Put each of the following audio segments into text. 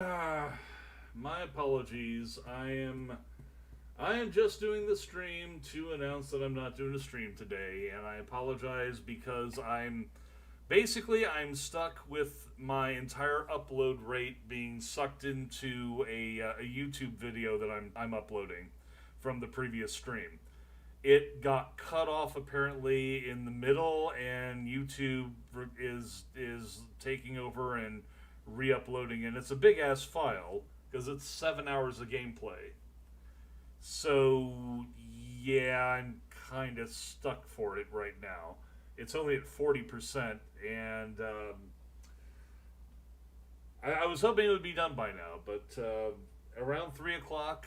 My apologies. I am just doing the stream to announce that I'm not doing a stream today, and I apologize because I'm stuck with my entire upload rate being sucked into a YouTube video that I'm uploading from the previous stream. It got cut off apparently in the middle, and YouTube is taking over and re-uploading, and it's a big ass file because it's 7 hours of gameplay. So yeah, I'm kind of stuck for it right now. It's only at 40%, and I was hoping it would be done by now, but around 3 o'clock,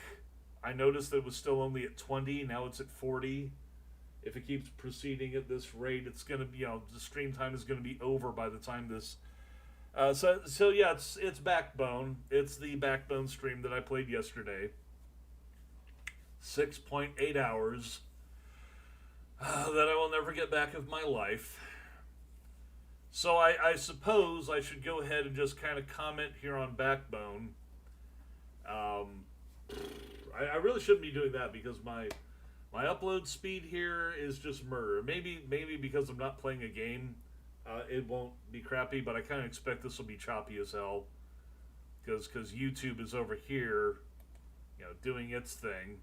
I noticed that it was still only at 20. Now it's at 40. If it keeps proceeding at this rate, it's gonna be, the stream time is gonna be over by the time this. So yeah, it's Backbone. It's the Backbone stream that I played yesterday. 6.8 hours that I will never get back of my life. So I suppose I should go ahead and just kind of comment here on Backbone. Um, I really shouldn't be doing that because my upload speed here is just murder. Maybe because I'm not playing a game, it won't be crappy. But I kind of expect this will be choppy as hell because YouTube is over here, doing its thing.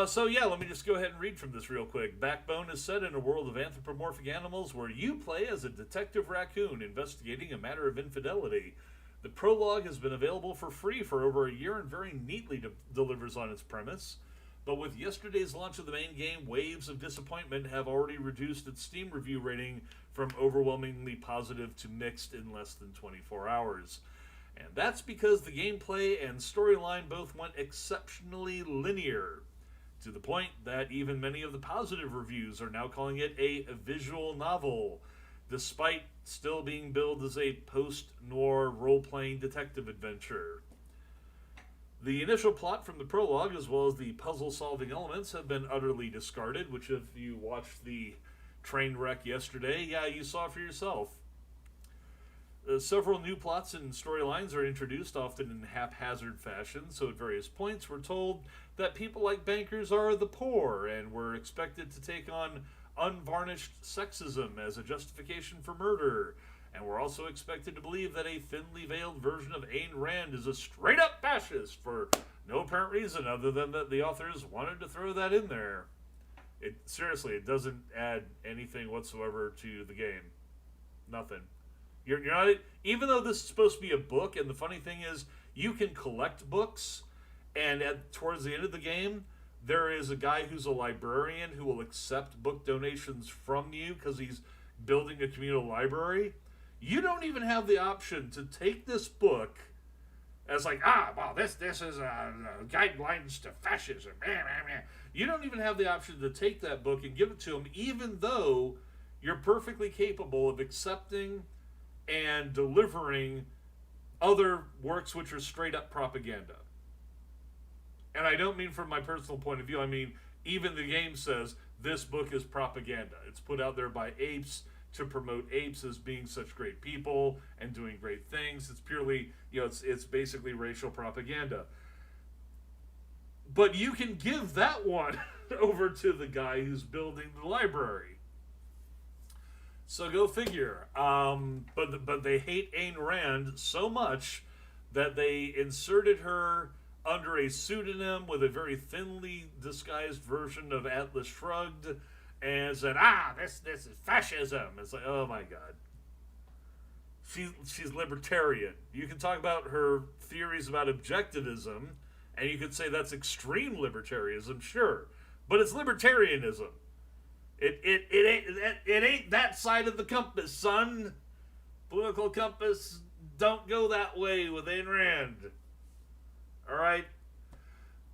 So yeah, let me just go ahead and read from this real quick. Backbone is set in a world of anthropomorphic animals where you play as a detective raccoon investigating a matter of infidelity. The prologue has been available for free for over a year and very neatly delivers on its premise. But with yesterday's launch of the main game, waves of disappointment have already reduced its Steam review rating from overwhelmingly positive to mixed in less than 24 hours. And that's because the gameplay and storyline both went exceptionally linear, to the point that even many of the positive reviews are now calling it a visual novel, despite still being billed as a post-noir role-playing detective adventure. The initial plot from the prologue, as well as the puzzle-solving elements, have been utterly discarded, which if you watched the train wreck yesterday, yeah, you saw for yourself. Several new plots and storylines are introduced, often in haphazard fashion, so at various points we're told that people like bankers are the poor, and we're expected to take on unvarnished sexism as a justification for murder. And we're also expected to believe that a thinly veiled version of Ayn Rand is a straight up fascist for no apparent reason other than that the authors wanted to throw that in there. It doesn't add anything whatsoever to the game. Nothing. You're not, even though this is supposed to be a book, and the funny thing is, you can collect books, and towards the end of the game, there is a guy who's a librarian who will accept book donations from you because he's building a communal library. You don't even have the option to take this book as like, well, this is guidelines to fascism. You don't even have the option to take that book and give it to him, even though you're perfectly capable of accepting and delivering other works which are straight up propaganda. And I don't mean from my personal point of view. I mean, even the game says this book is propaganda. It's put out there by apes to promote apes as being such great people and doing great things. It's purely, it's basically racial propaganda. But you can give that one over to the guy who's building the library. So go figure. But they hate Ayn Rand so much that they inserted her under a pseudonym with a very thinly disguised version of Atlas Shrugged, and said, this is fascism. It's like, oh my god. She's libertarian. You can talk about her theories about objectivism, and you could say that's extreme libertarianism, sure. But it's libertarianism. It ain't that side of the compass, son. Political compass don't go that way with Ayn Rand. All right,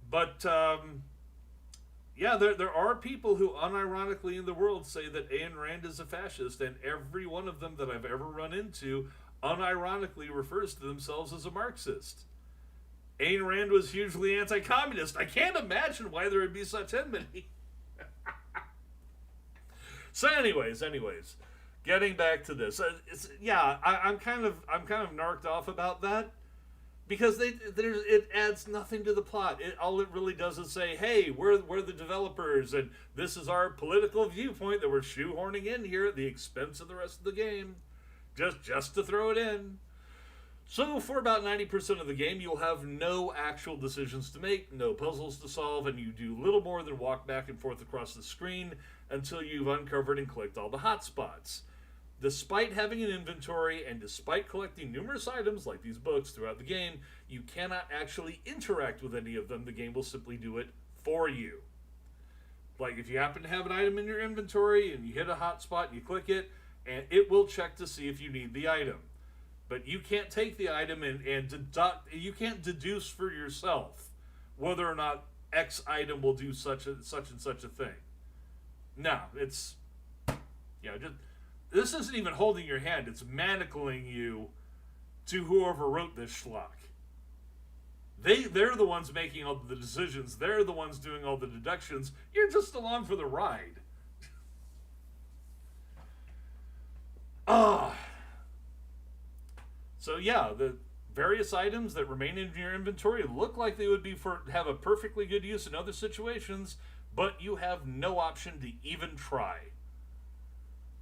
but yeah, there are people who unironically in the world say that Ayn Rand is a fascist, and every one of them that I've ever run into unironically refers to themselves as a Marxist. Ayn Rand was hugely anti-communist. I can't imagine why there would be such enmity. So, anyways, getting back to this, I'm kind of narked off about that because it adds nothing to the plot. All it really does is say, hey, we're the developers, and this is our political viewpoint that we're shoehorning in here at the expense of the rest of the game, just to throw it in. So for about 90% of the game, you'll have no actual decisions to make, no puzzles to solve, and you do little more than walk back and forth across the screen until you've uncovered and clicked all the hotspots. Despite having an inventory and despite collecting numerous items like these books throughout the game, you cannot actually interact with any of them. The game will simply do it for you. Like if you happen to have an item in your inventory and you hit a hotspot and you click it, and it will check to see if you need the item. But you can't take the item and you can't deduce for yourself whether or not X item will do such and such a thing. No, it's this isn't even holding your hand. It's manacling you to whoever wrote this schlock. They're the ones making all the decisions. They're the ones doing all the deductions. You're just along for the ride. So yeah, the various items that remain in your inventory look like they would have a perfectly good use in other situations, but you have no option to even try.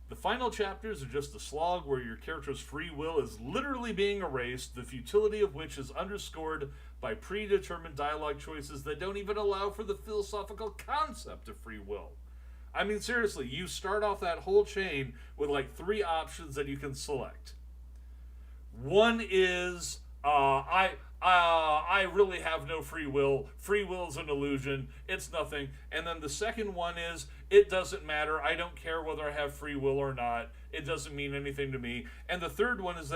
The final chapters are just a slog where your character's free will is literally being erased, the futility of which is underscored by predetermined dialogue choices that don't even allow for the philosophical concept of free will. I mean, seriously, you start off that whole chain with like 3 options that you can select. One is, I really have no free will. Free will is an illusion. It's nothing. And then the second one is, it doesn't matter. I don't care whether I have free will or not. It doesn't mean anything to me. And the third one is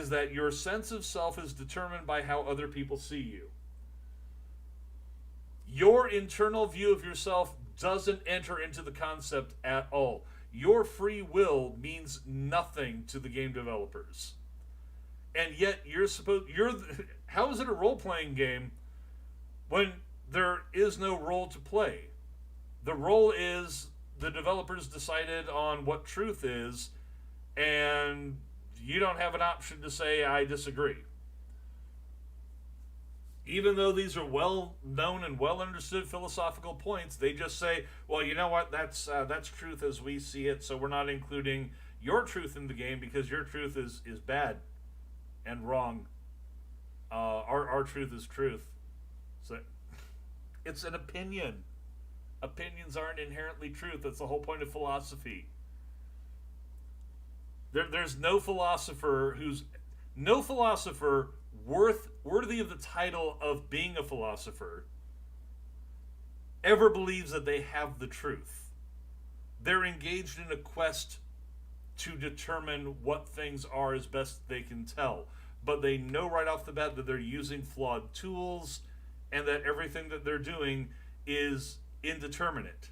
that your sense of self is determined by how other people see you. Your internal view of yourself doesn't enter into the concept at all. Your free will means nothing to the game developers. And yet how is it a role-playing game when there is no role to play? The role is the developers decided on what truth is, and you don't have an option to say, I disagree. Even though these are well-known and well-understood philosophical points, they just say, well, you know what, that's truth as we see it, so we're not including your truth in the game because your truth is bad and wrong. Our truth is truth. So it's an opinion. Opinions aren't inherently truth. That's the whole point of philosophy. There's no philosopher worthy of the title of being a philosopher ever believes that they have the truth. They're engaged in a quest to determine what things are as best they can tell. But they know right off the bat that they're using flawed tools and that everything that they're doing is indeterminate.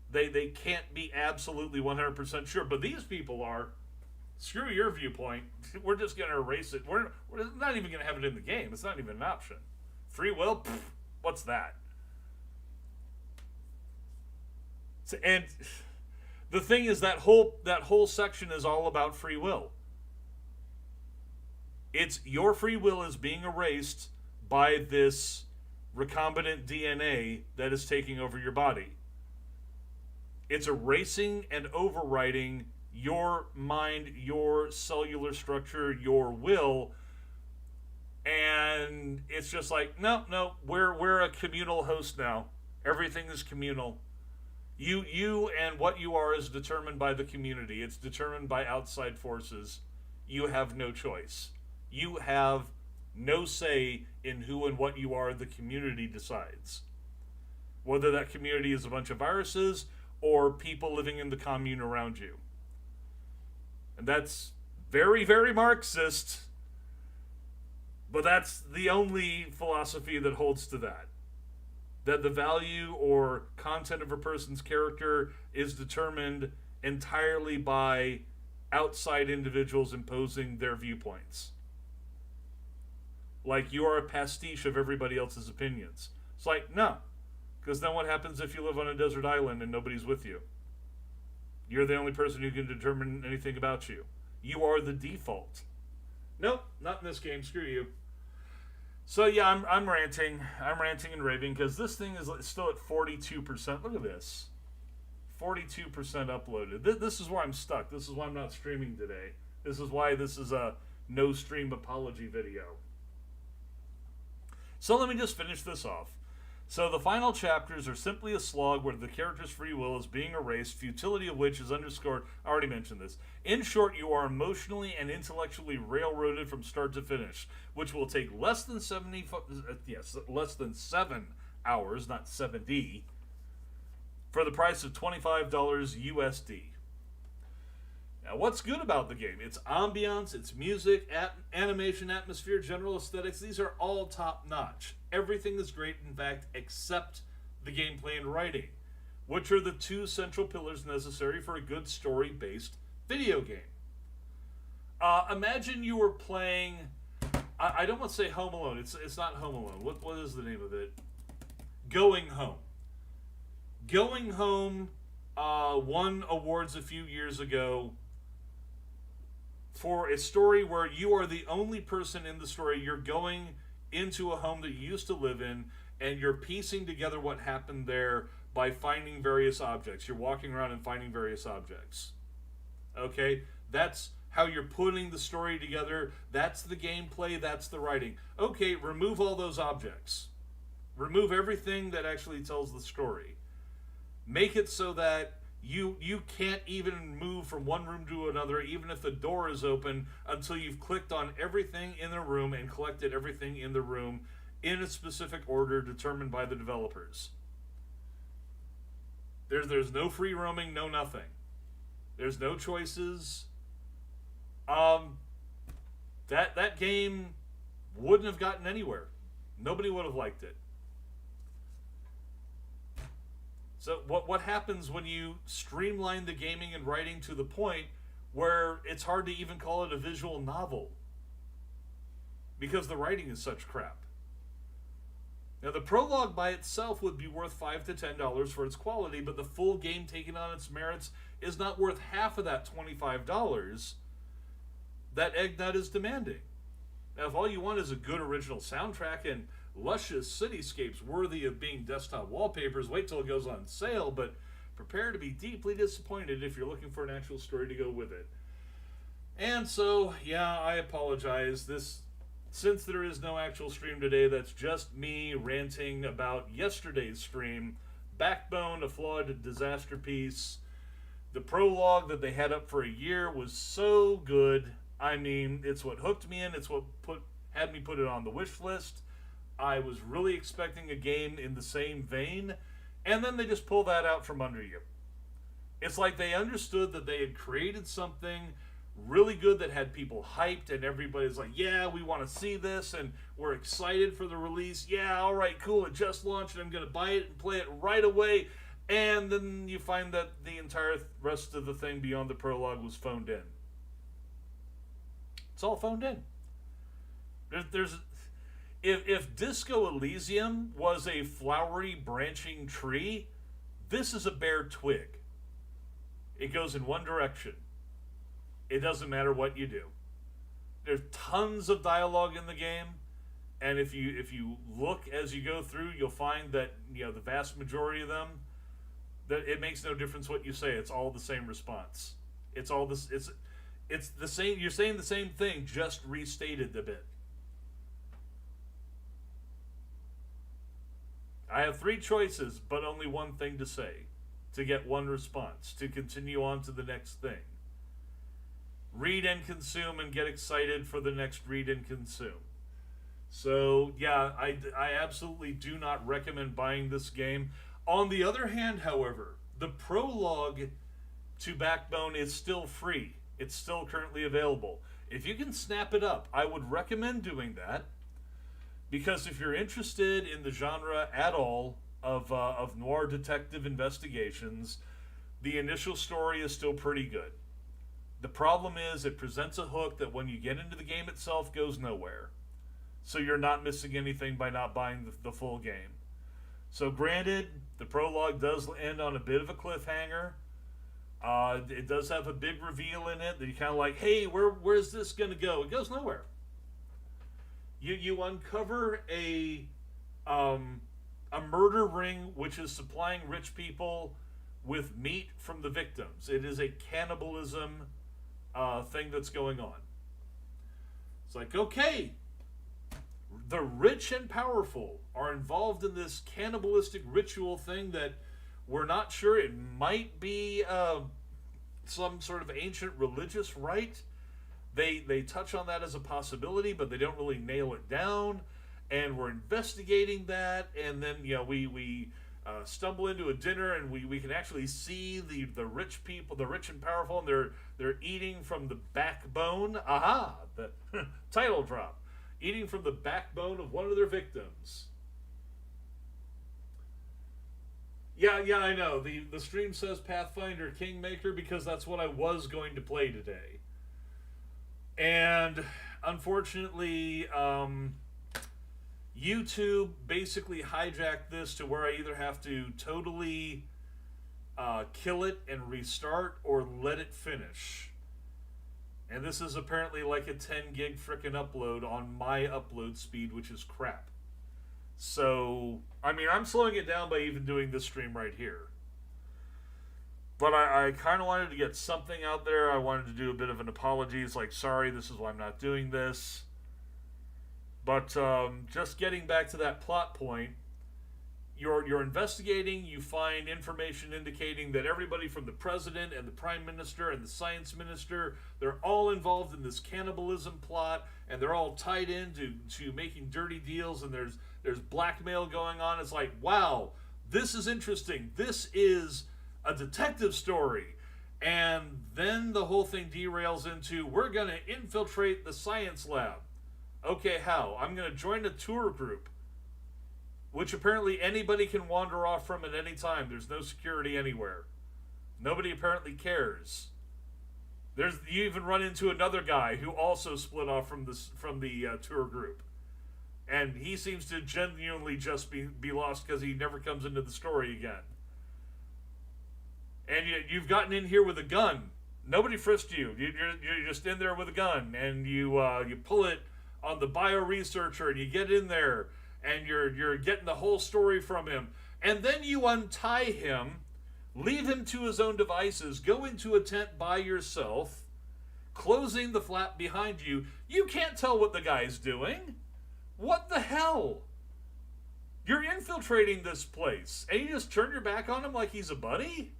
They can't be absolutely 100% sure. But these people are, screw your viewpoint. We're just going to erase it. We're not even going to have it in the game. It's not even an option. Free will? Pfft, what's that? And the thing is that whole section is all about free will. It's your free will is being erased by this recombinant DNA that is taking over your body. It's erasing and overwriting your mind, your cellular structure, your will, and it's just like, no, we're a communal host now. Everything is communal. You and what you are is determined by the community. It's determined by outside forces. You have no choice. You have no say in who and what you are. The community decides. Whether that community is a bunch of viruses or people living in the commune around you. And that's very, very Marxist. But that's the only philosophy that holds to that. That the value or content of a person's character is determined entirely by outside individuals imposing their viewpoints. Like you are a pastiche of everybody else's opinions. It's like, no. Because then what happens if you live on a desert island and nobody's with you? You're the only person who can determine anything about you. You are the default. Nope, not in this game. Screw you. So yeah, I'm ranting. I'm ranting and raving because this thing is still at 42%. Look at this. 42% uploaded. This is where I'm stuck. This is why I'm not streaming today. This is why this is a no stream apology video. So let me just finish this off. So the final chapters are simply a slog where the character's free will is being erased, futility of which is underscored. I already mentioned this. In short, you are emotionally and intellectually railroaded from start to finish, which will take less than 7 hours, not 70, for the price of $25 USD. Now, what's good about the game? Its ambiance, its music, animation, atmosphere, general aesthetics, these are all top-notch. Everything is great, in fact, except the gameplay and writing, which are the two central pillars necessary for a good story-based video game. Imagine you were playing... I don't want to say Home Alone. It's not Home Alone. What is the name of it? Going Home. Going Home won awards a few years ago for a story where you are the only person in the story. You're going into a home that you used to live in, and you're piecing together what happened there by finding various objects. You're walking around and finding various objects. Okay? That's how you're putting the story together. That's the gameplay. That's the writing. Okay, remove all those objects. Remove everything that actually tells the story. Make it so that you can't even move from one room to another, even if the door is open, until you've clicked on everything in the room and collected everything in the room in a specific order determined by the developers. There's no free roaming, no nothing. There's no choices. That game wouldn't have gotten anywhere. Nobody would have liked it. So what happens when you streamline the gaming and writing to the point where it's hard to even call it a visual novel? Because the writing is such crap. Now the prologue by itself would be worth $5 to $10 for its quality, but the full game taken on its merits is not worth half of that $25 that Eggnut is demanding. Now if all you want is a good original soundtrack and luscious cityscapes worthy of being desktop wallpapers, wait till it goes on sale, but prepare to be deeply disappointed if you're looking for an actual story to go with it. And so, yeah, I apologize. Since there is no actual stream today, that's just me ranting about yesterday's stream. Backbone, a flawed disaster piece. The prologue that they had up for a year was so good. I mean, it's what hooked me in. It's what had me put it on the wish list. I was really expecting a game in the same vein, and then they just pull that out from under you. It's like they understood that they had created something really good that had people hyped, and everybody's like, yeah, we want to see this, and we're excited for the release. Yeah, all right, cool, it just launched, and I'm going to buy it and play it right away. And then you find that the entire rest of the thing beyond the prologue was phoned in. It's all phoned in. If Disco Elysium was a flowery, branching tree, this is a bare twig. It goes in one direction. It doesn't matter what you do. There's tons of dialogue in the game, and if you look as you go through, you'll find that the vast majority of them, that it makes no difference what you say. It's all the same response. It's all this. It's the same. You're saying the same thing, just restated a bit. I have 3 choices, but only one thing to say, to get one response, to continue on to the next thing. Read and consume and get excited for the next read and consume. So, yeah, I absolutely do not recommend buying this game. On the other hand, however, the prologue to Backbone is still free. It's still currently available. If you can snap it up, I would recommend doing that. Because if you're interested in the genre at all of noir detective investigations, the initial story is still pretty good. The problem is it presents a hook that when you get into the game itself goes nowhere. So you're not missing anything by not buying the full game. So granted, the prologue does end on a bit of a cliffhanger. It does have a big reveal in it that you're kind of like, hey, where's this going to go? It goes nowhere. You uncover a murder ring which is supplying rich people with meat from the victims. It is a cannibalism thing that's going on. It's like, okay, the rich and powerful are involved in this cannibalistic ritual thing that we're not sure. It might be some sort of ancient religious rite. They touch on that as a possibility, but they don't really nail it down. And we're investigating that, and then we stumble into a dinner, and we can actually see the rich people, the rich and powerful, and they're eating from the backbone. Aha! The title drop. Eating from the backbone of one of their victims. Yeah, I know. The stream says Pathfinder Kingmaker because that's what I was going to play today. And unfortunately, YouTube basically hijacked this to where I either have to totally kill it and restart or let it finish. And this is apparently like a 10 gig frickin' upload on my upload speed, which is crap. So, I mean, I'm slowing it down by even doing this stream right here. But I kind of wanted to get something out there. I wanted to do a bit of an apology. It's like, sorry, this is why I'm not doing this. But just getting back to that plot point, you're investigating, you find information indicating that everybody from the president and the prime minister and the science minister, they're all involved in this cannibalism plot, and they're all tied into making dirty deals, and there's blackmail going on. It's like, wow, this is interesting. This is a detective story. And then the whole thing derails into, we're going to infiltrate the science lab. Okay, how? I'm going to join a tour group, which apparently anybody can wander off from at any time. There's no security anywhere. Nobody apparently cares. You even run into another guy who also split off from the tour group. And he seems to genuinely just be lost because he never comes into the story again. And you've gotten in here with a gun. Nobody frisked you. You're just in there with a gun. And you pull it on the bioresearcher and you get in there. And you're getting the whole story from him. And then you untie him, leave him to his own devices, go into a tent by yourself, closing the flap behind you. You can't tell what the guy's doing. What the hell? You're infiltrating this place, and you just turn your back on him like he's a buddy?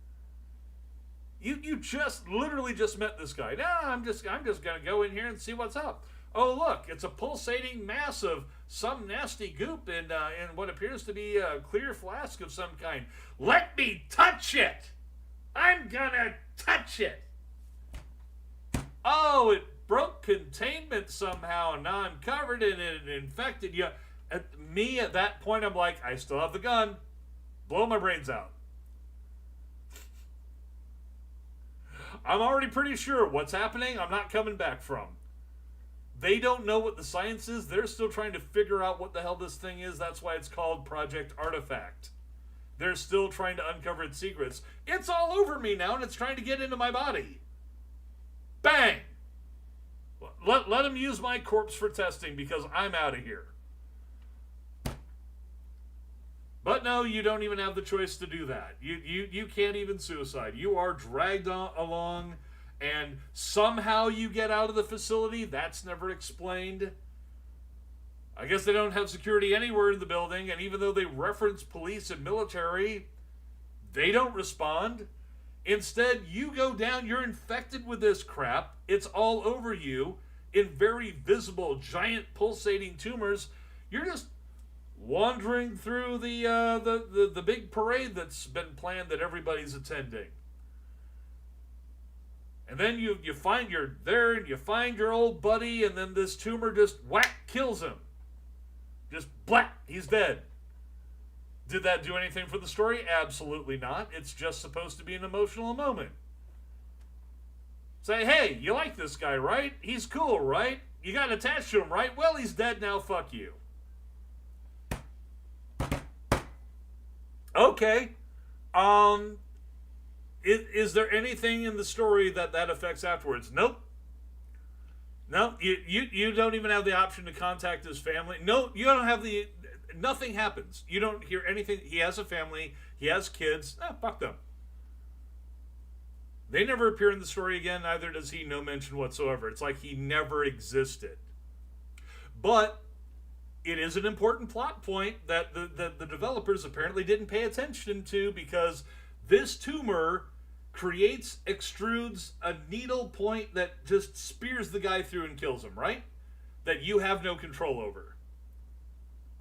You just literally just met this guy. Nah, I'm just gonna go in here and see what's up. Oh, look, it's a pulsating mass of some nasty goop in what appears to be a clear flask of some kind. Let me touch it! I'm gonna touch it! Oh, it broke containment somehow, and now I'm covered in it and infected. At that point, I'm like, I still have the gun. Blow my brains out. I'm already pretty sure what's happening, I'm not coming back from. They don't know what the science is. They're still trying to figure out what the hell this thing is. That's why it's called Project Artifact. They're still trying to uncover its secrets. It's all over me now, and it's trying to get into my body. Bang! Let them use my corpse for testing because I'm out of here. But no, you don't even have the choice to do that. You can't even suicide. You are dragged along, and somehow you get out of the facility. That's never explained. I guess they don't have security anywhere in the building, and even though they reference police and military, they don't respond. Instead, you go down, you're infected with this crap. It's all over you in very visible, giant, pulsating tumors. You're just wandering through the big parade that's been planned that everybody's attending. And then you're there and you find your old buddy, and then this tumor just whack kills him. Just blat, he's dead. Did that do anything for the story? Absolutely not. It's just supposed to be an emotional moment. Say, hey, you like this guy, right? He's cool, right? You got attached to him, right? Well, he's dead now, fuck you. Okay. Is there anything in the story that affects afterwards? Nope. No, you don't even have the option to contact his family. No, you don't have the. Nothing happens. You don't hear anything. He has a family. He has kids. Fuck them. They never appear in the story again. Neither does he. No mention whatsoever. It's like he never existed. But it is an important plot point that the developers apparently didn't pay attention to, because this tumor extrudes a needle point that just spears the guy through and kills him, right? That you have no control over.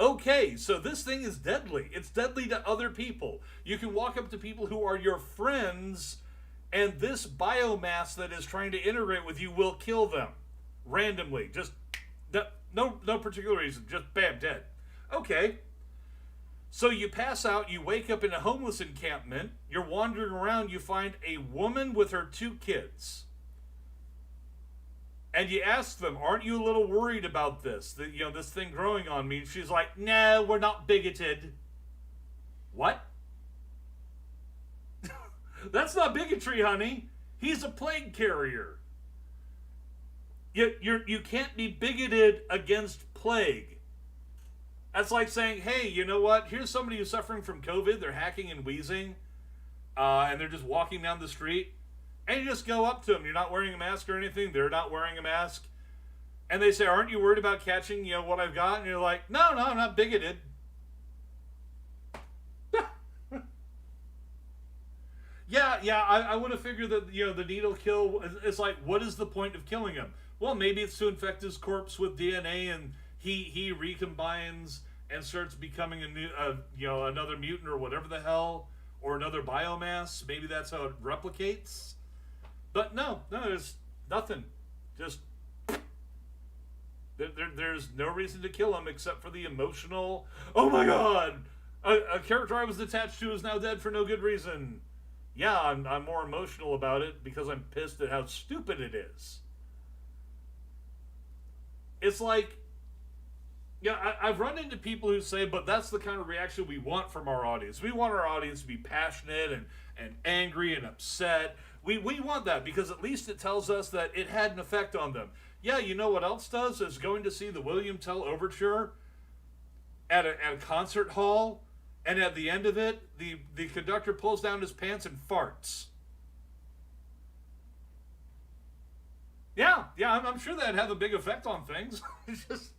Okay, so this thing is deadly. It's deadly to other people. You can walk up to people who are your friends, and this biomass that is trying to integrate with you will kill them randomly. Just no particular reason. Just bam, dead. Okay. So you pass out, you wake up in a homeless encampment, you're wandering around, you find a woman with her 2 kids. And you ask them, aren't you a little worried about this? This thing growing on me? She's like, no, we're not bigoted. What? That's not bigotry, honey. He's a plague carrier. You can't be bigoted against plague. That's like saying, hey, you know what? Here's somebody who's suffering from COVID. They're hacking and wheezing, and they're just walking down the street. And you just go up to them. You're not wearing a mask or anything. They're not wearing a mask. And they say, aren't you worried about catching, what I've got? And you're like, no, I'm not bigoted. Yeah, I would have figured that, the needle kill, it's like, what is the point of killing him? Well, maybe it's to infect his corpse with DNA, and he recombines and starts becoming another mutant or whatever the hell, or another biomass. Maybe that's how it replicates. But no, there's nothing. Just there's no reason to kill him except for the emotional. Oh my god, a character I was attached to is now dead for no good reason. Yeah, I'm more emotional about it because I'm pissed at how stupid it is. It's like, I've run into people who say, but that's the kind of reaction we want from our audience. We want our audience to be passionate and angry and upset. We want that because at least it tells us that it had an effect on them. Yeah, you know what else does? Is going to see the William Tell Overture at a concert hall, and at the end of it, the conductor pulls down his pants and farts. Yeah, I'm sure that'd have a big effect on things. Just...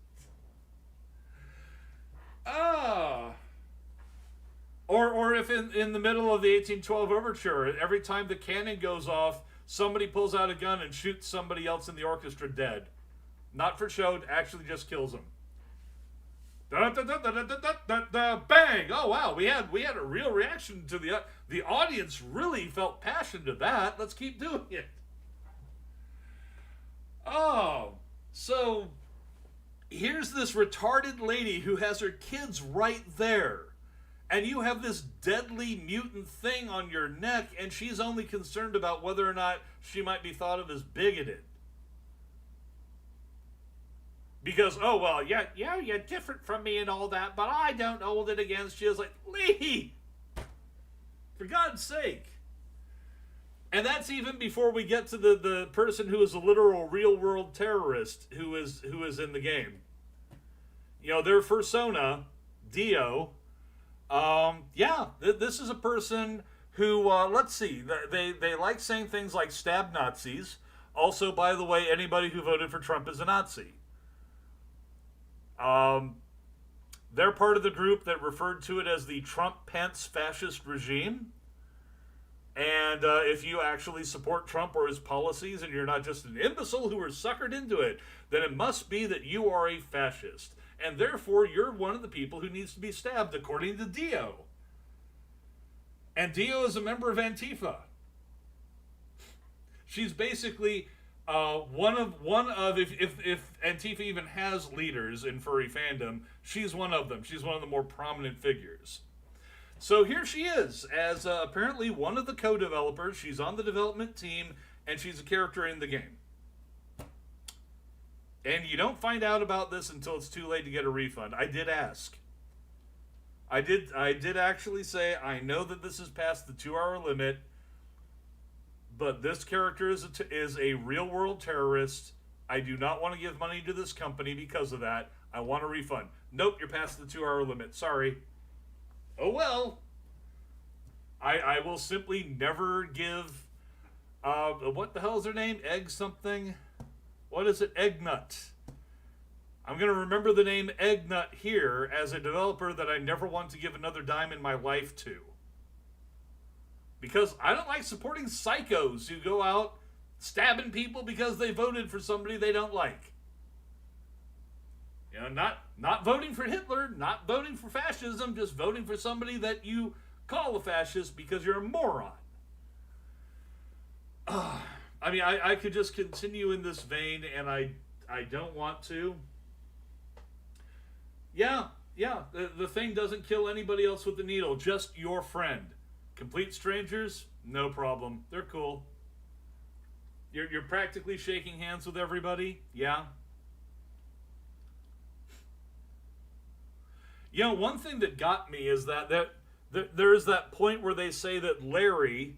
Or if in the middle of the 1812 Overture, every time the cannon goes off, somebody pulls out a gun and shoots somebody else in the orchestra dead. Not for show, actually just kills them. Bang! Oh wow, we had a real reaction to the audience really felt passion to that. Let's keep doing it. Oh, so here's this retarded lady who has her kids right there. And you have this deadly mutant thing on your neck, and she's only concerned about whether or not she might be thought of as bigoted. Because, oh, well, yeah, you're different from me and all that, but I don't hold it against you. It's like, Lee! For God's sake. And that's even before we get to the person who is a literal real-world terrorist who is in the game. Their persona, Dio... this is a person who, let's see, they like saying things like stab Nazis. Also, by the way, anybody who voted for Trump is a Nazi. They're part of the group that referred to it as the Trump-Pence fascist regime. And if you actually support Trump or his policies and you're not just an imbecile who was suckered into it, then it must be that you are a fascist. And therefore, you're one of the people who needs to be stabbed, according to Dio. And Dio is a member of Antifa. She's basically one of if Antifa even has leaders in furry fandom, she's one of them. She's one of the more prominent figures. So here she is, as apparently one of the co-developers. She's on the development team, and she's a character in the game. And you don't find out about this until it's too late to get a refund. I did ask. I did actually say, I know that this is past the 2-hour limit, but this character is a real-world terrorist. I do not want to give money to this company because of that. I want a refund. Nope, you're past the 2-hour limit. Sorry. Oh well. I will simply never give. What the hell is their name? Egg something? What is it? Eggnut. I'm going to remember the name Eggnut here as a developer that I never want to give another dime in my life to. Because I don't like supporting psychos who go out stabbing people because they voted for somebody they don't like. You know, not voting for Hitler, not voting for fascism, just voting for somebody that you call a fascist because you're a moron. I mean, I could just continue in this vein, and I don't want to. Yeah, the thing doesn't kill anybody else with the needle, just your friend. Complete strangers, no problem. They're cool. You're practically shaking hands with everybody, yeah. You know, one thing that got me is that there's that point where they say that Larry,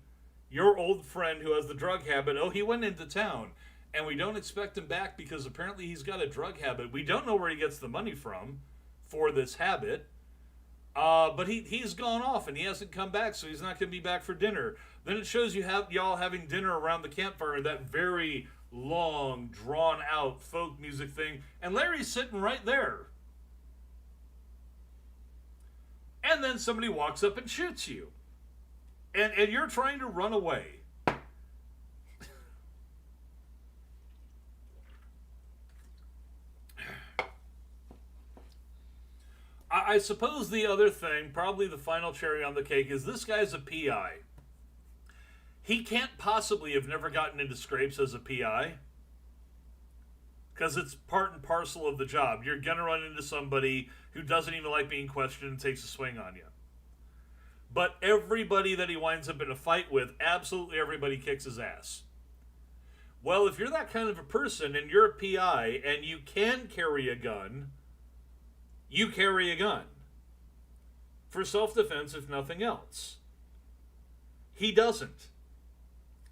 your old friend who has the drug habit, he went into town, and we don't expect him back because apparently he's got a drug habit. We don't know where he gets the money from for this habit, but he's gone off and he hasn't come back, so he's not going to be back for dinner. Then it shows y'all having dinner around the campfire, that very long, drawn-out folk music thing, and Larry's sitting right there. And then somebody walks up and shoots you. And you're trying to run away. I suppose the other thing, probably the final cherry on the cake, is this guy's a PI. He can't possibly have never gotten into scrapes as a PI. Because it's part and parcel of the job. You're going to run into somebody who doesn't even like being questioned and takes a swing on you. But everybody that he winds up in a fight with, absolutely everybody kicks his ass. Well, if you're that kind of a person and you're a PI and you can carry a gun, you carry a gun. For self-defense, if nothing else. He doesn't.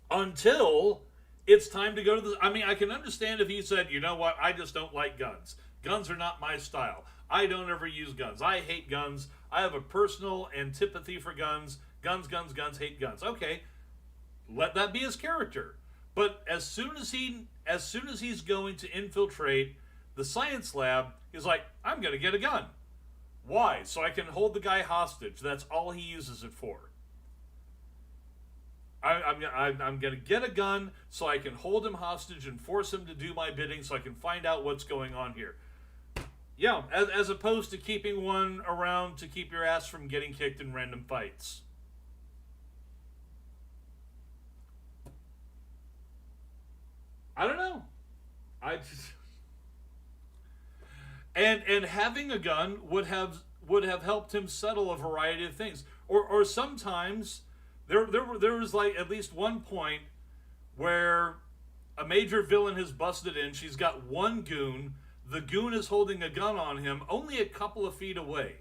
Until it's time to go to the... I mean, I can understand if he said, you know what, I just don't like guns. Guns are not my style. I don't ever use guns. I hate guns. I have a personal antipathy for guns. Guns, hate guns. Okay, let that be his character. But as soon as he's going to infiltrate the science lab, he's like, I'm going to get a gun. Why? So I can hold the guy hostage. That's all he uses it for. I'm going to get a gun so I can hold him hostage and force him to do my bidding so I can find out what's going on here. Yeah, as opposed to keeping one around to keep your ass from getting kicked in random fights. I don't know. And having a gun would have helped him settle a variety of things. Or sometimes there was like at least one point where a major villain has busted in. She's got one goon. The goon is holding a gun on him only a couple of feet away.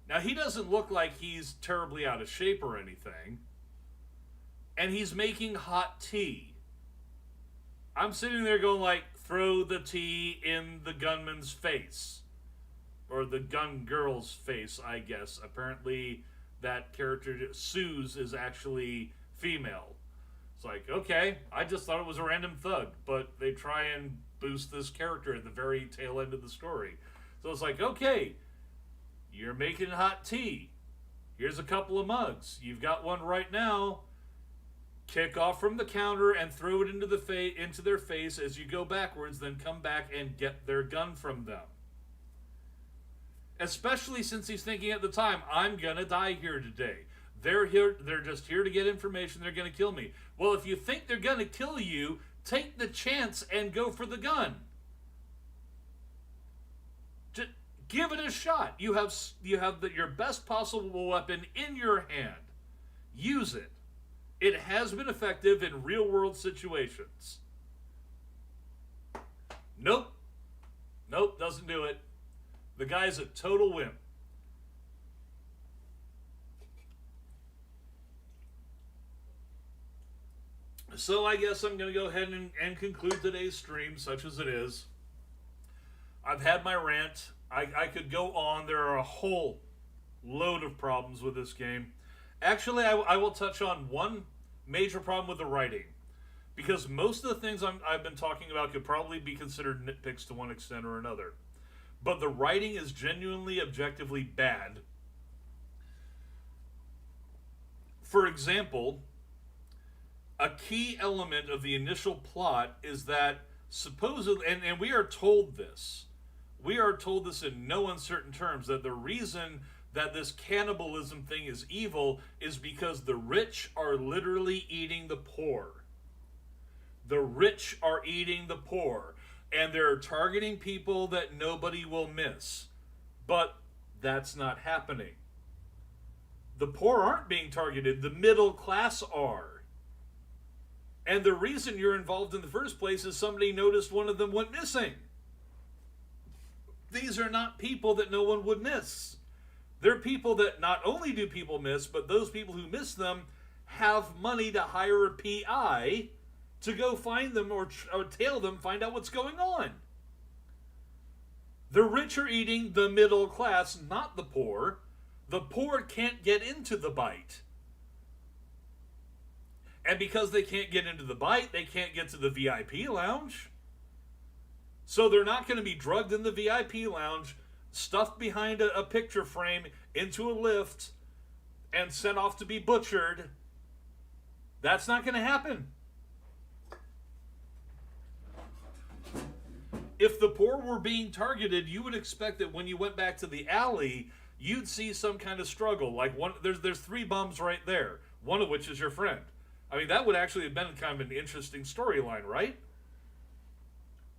Now, he doesn't look like he's terribly out of shape or anything. And he's making hot tea. I'm sitting there going like, throw the tea in the gunman's face. Or the gun girl's face, I guess. Apparently, that character, Suze, is actually female. It's like, okay, I just thought it was a random thug. But they try and boost this character at the very tail end of the story. So it's like, okay, you're making hot tea. Here's a couple of mugs. You've got one right now. Kick off from the counter and throw it into their face as you go backwards, then come back and get their gun from them. Especially since he's thinking at the time, I'm gonna die here today. They're just here to get information, they're gonna kill me. Well, if you think they're gonna kill you, take the chance and go for the gun. Just give it a shot. You have your best possible weapon in your hand. Use it. It has been effective in real-world situations. Nope, doesn't do it. The guy's a total wimp. So I guess I'm going to go ahead and conclude today's stream, such as it is. I've had my rant. I could go on. There are a whole load of problems with this game. Actually, I will touch on one major problem with the writing. Because most of the things I've been talking about could probably be considered nitpicks to one extent or another. But the writing is genuinely, objectively bad. For example, a key element of the initial plot is that supposedly, and we are told this, in no uncertain terms, that the reason that this cannibalism thing is evil is because the rich are literally eating the poor. The rich are eating the poor, and they're targeting people that nobody will miss. But that's not happening. The poor aren't being targeted, the middle class are. And the reason you're involved in the first place is somebody noticed one of them went missing. These are not people that no one would miss. They're people that not only do people miss, but those people who miss them have money to hire a PI to go find them or tail them, find out what's going on. The rich are eating the middle class, not the poor. The poor can't get into the bite. And because they can't get into the bite, they can't get to the VIP lounge. So they're not going to be drugged in the VIP lounge, stuffed behind a picture frame into a lift, and sent off to be butchered. That's not going to happen. If the poor were being targeted, you would expect that when you went back to the alley, you'd see some kind of struggle. Like there's 3 bums right there, one of which is your friend. I mean, that would actually have been kind of an interesting storyline, right?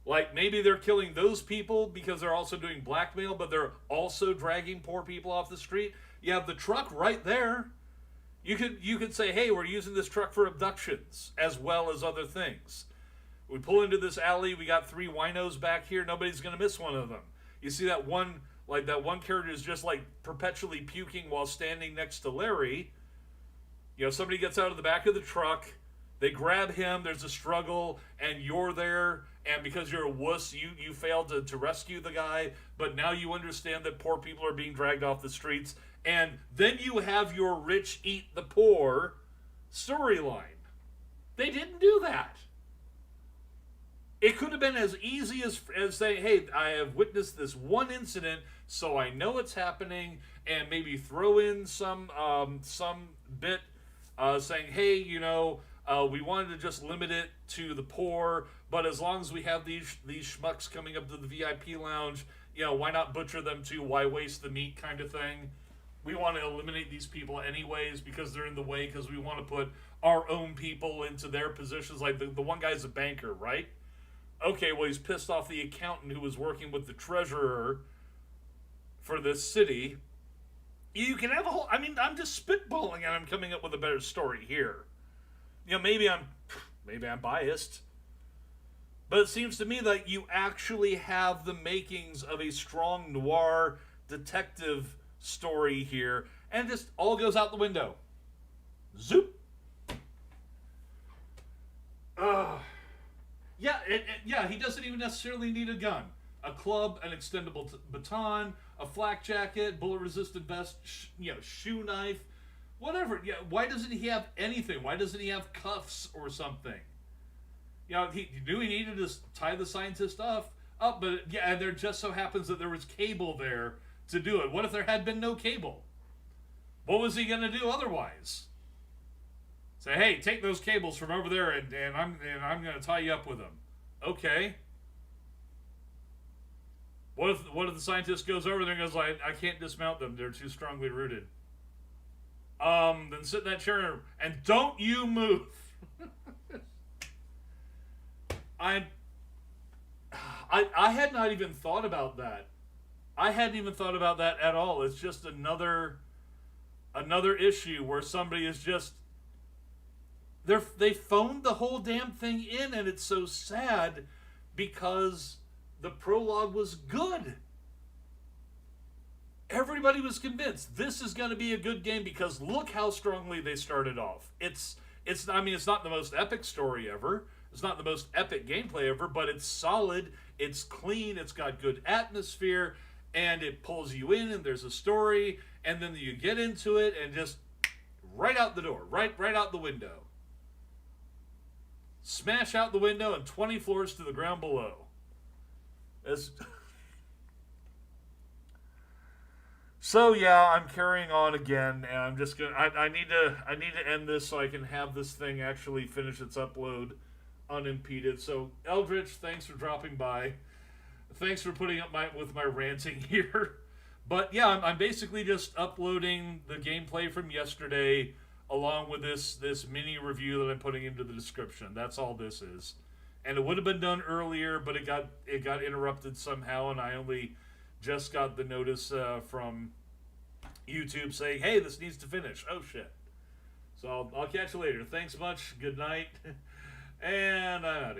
Like, maybe they're killing those people because they're also doing blackmail, but they're also dragging poor people off the street. You have the truck right there. You could say, hey, we're using this truck for abductions as well as other things. We pull into this alley, we got 3 winos back here, nobody's going to miss one of them. You see that one character is just like perpetually puking while standing next to Larry. You know, somebody gets out of the back of the truck, they grab him, there's a struggle, and you're there, and because you're a wuss, you failed to rescue the guy, but now you understand that poor people are being dragged off the streets, and then you have your rich eat the poor storyline. They didn't do that. It could have been as easy as saying, hey, I have witnessed this one incident, so I know it's happening, and maybe throw in some bit saying, hey, we wanted to just limit it to the poor, but as long as we have these schmucks coming up to the VIP lounge, why not butcher them too? Why waste the meat kind of thing? We want to eliminate these people anyways because they're in the way, because we want to put our own people into their positions. Like the one guy's a banker, right? Okay, well, he's pissed off the accountant who was working with the treasurer for this city. You can have a whole... I mean, I'm just spitballing and I'm coming up with a better story here. Maybe I'm biased. But it seems to me that you actually have the makings of a strong noir detective story here, and it just all goes out the window. Zoop. Yeah, he doesn't even necessarily need a gun. A club, an extendable baton, a flak jacket, bullet-resistant vest, shoe knife, whatever. Yeah, why doesn't he have anything? Why doesn't he have cuffs or something? He knew he needed to tie the scientist up, but yeah, and there just so happens that there was cable there to do it. What if there had been no cable? What was he going to do otherwise? Say, hey, take those cables from over there, and I'm going to tie you up with them. Okay. What if the scientist goes over there and goes, I can't dismount them, they're too strongly rooted. Then sit in that chair and don't you move. I had not even thought about that. I hadn't even thought about that at all. It's just another issue where somebody is just... They phoned the whole damn thing in, and it's so sad because the prologue was good. Everybody was convinced this is going to be a good game because look how strongly they started off. It's it's not the most epic story ever. It's not the most epic gameplay ever, but it's solid. It's clean. It's got good atmosphere, and it pulls you in. And there's a story, and then you get into it, and just right out the door, right out the window. Smash out the window and 20 floors to the ground below. As So yeah, I'm carrying on again, and I'm just gonna. I need to end this so I can have this thing actually finish its upload unimpeded. So Eldritch, thanks for dropping by. Thanks for putting up with my ranting here. But yeah, I'm basically just uploading the gameplay from yesterday along with this mini review that I'm putting into the description. That's all this is. And it would have been done earlier, but it got interrupted somehow, and I only just got the notice from YouTube saying, "Hey, this needs to finish." Oh shit! So I'll catch you later. Thanks much. Good night, and I'm out.